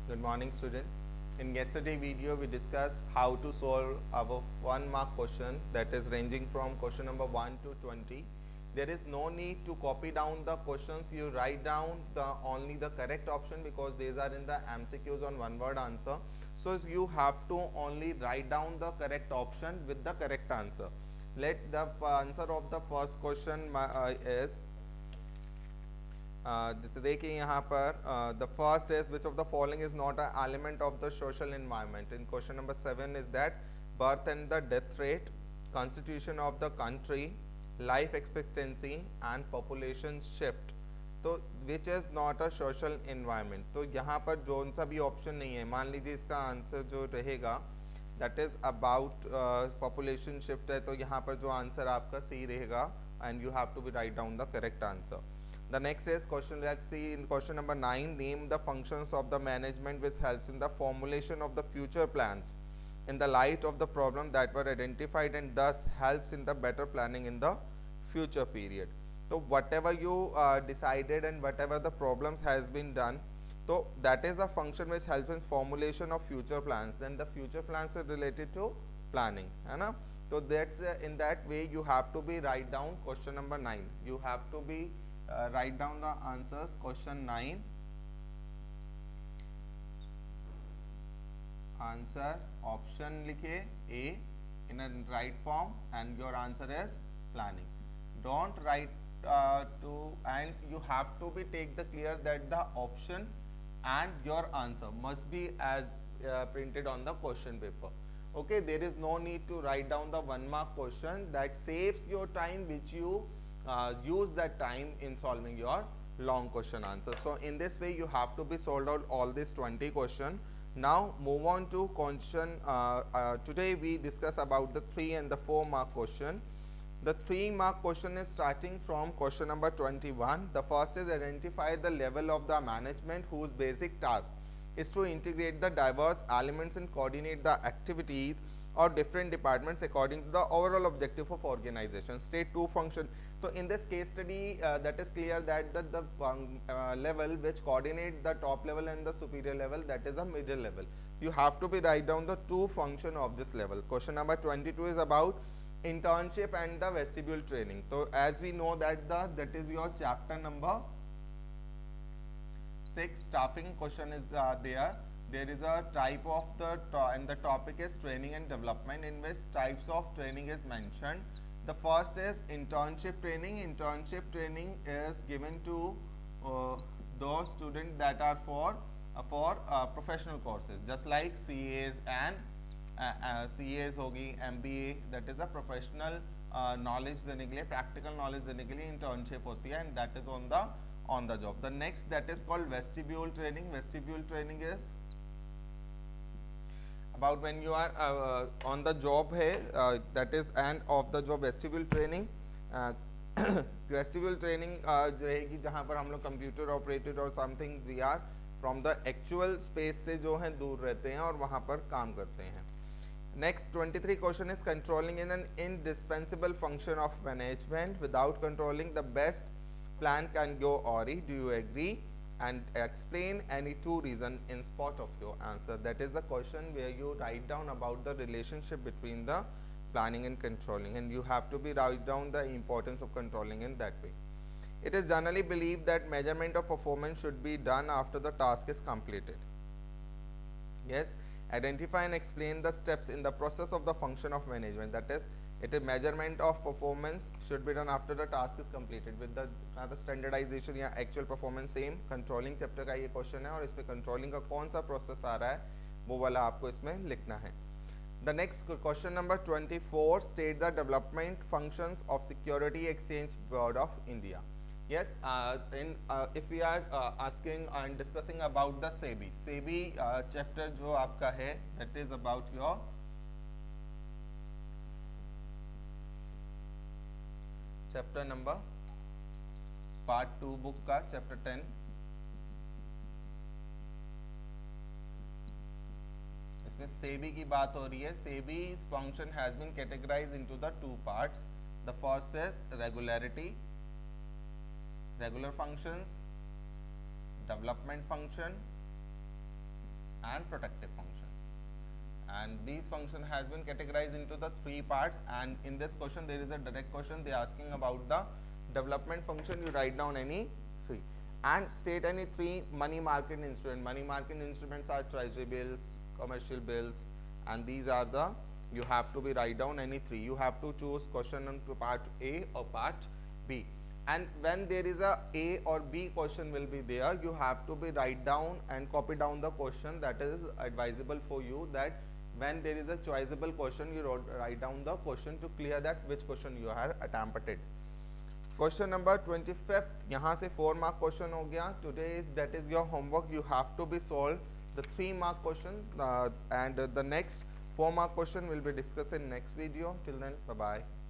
Good morning, student. In yesterday video, we discussed how to solve our 1 mark question, that is ranging from question number 1 to 20. There is no need to copy down the questions. You write down only the correct option because these are in the MCQs on one word answer. So you have to only write down the correct option with the correct answer. Let the answer of the first question is जैसे देखिए यहाँ पर the first is which of the following is not an element of the social environment. In question number 7 is that birth and the death rate, constitution of the country, life expectancy and population shift. तो which is not a social environment. तो यहाँ पर जो सा भी option नहीं है, मान लीजिए इसका आंसर जो रहेगा that is about population shift है, तो यहाँ पर जो आंसर आपका सही रहेगा and you have to be write down the correct answer. The next is question, let's see in question number 9, name the functions of the management which helps in the formulation of the future plans in the light of the problem that were identified and thus helps in the better planning in the future period. So whatever you decided and whatever the problems has been done, so that is the function which helps in formulation of future plans. Then the future plans are related to planning, है ना. So that's in that way you have to be write down question number 9. You have to be write down the answers. Question 9, answer option लिखिए A in a right form and your answer is planning. Don't write to, and you have to be take the clear that the option and your answer must be as printed on the question paper. Okay, there is no need to write down the 1 mark question. That saves your time which you use that time in solving your long question answer. So in this way you have to be solved out all these 20 question. Now move on to question. Today we discuss about the 3 and the 4 mark question. The 3 mark question is starting from question number 21. The first is identify the level of the management whose basic task is to integrate the diverse elements and coordinate the activities or different departments according to the overall objective of organization. State 2 function. So in this case study, that is clear that the level which coordinate the top level and the superior level, that is a middle level. You have to be write down the 2 function of this level. Question number 22 is about internship and the vestibule training. So as we know that that is your chapter number 6. Staffing question is there. There is a type of the and the topic is training and development, in which types of training is mentioned. The first is internship training. Internship training is given to those students that are for professional courses, just like CAs and CAs होगी, MBA, that is a professional knowledge देने के लिए, practical knowledge देने के लिए internship होती है, and that is on the job. The next, that is called vestibule training. Vestibule training is about when you are on the job है, that is and of the job vestibule training. Vestibule training रहेगी जहाँ पर हम लोग computer operated और something we are from the actual space से जो है दूर रहते हैं और वहाँ पर काम करते हैं. Next 23 question is controlling is an indispensable function of management. Without controlling, the best plan can go awry. Do you agree? And explain any 2 reasons in spot of your answer. That is the question where you write down about the relationship between the planning and controlling, and you have to be write down the importance of controlling in that way. It is generally believed that measurement of performance should be done after the task is completed. Yes. Identify and explain the steps in the process of the function of management. That is, it is measurement of performance should be done after the task is completed. With the standardization या actual performance same. Controlling chapter का ये question है और इस पे controlling का कौन सा process आ रहा है वो वाला आपको इसमें लिखना है. The next question number 24, state the development functions of Security Exchange Board of India. Yes, if we are asking and discussing about the SEBI chapter जो आपका है, that is about your chapter number part 2 book का chapter 10. इसमें SEBI की बात हो रही है. SEBI's function has been categorized into the 2 parts. The first is regularity, regular functions, development function, and protective function. And these function has been categorized into the three parts, and in this question there is a direct question, they are asking about the development function. You write down any three and state any three money market instrument. Money market instruments are treasury bills, commercial bills, and these are the, you have to be write down any three. You have to choose question on part A or part B, and when there is a or B question will be there, you have to be write down and copy down the question. That is advisable for you, that when there is a choiceable question, you write down the question to clear that which question you are attempted. Question number 25, यहाँ से 4 mark question हो गया. Today that is your homework. You have to be solve the 3 mark question, and the next 4 mark question will be discussed in next video. Till then, bye bye.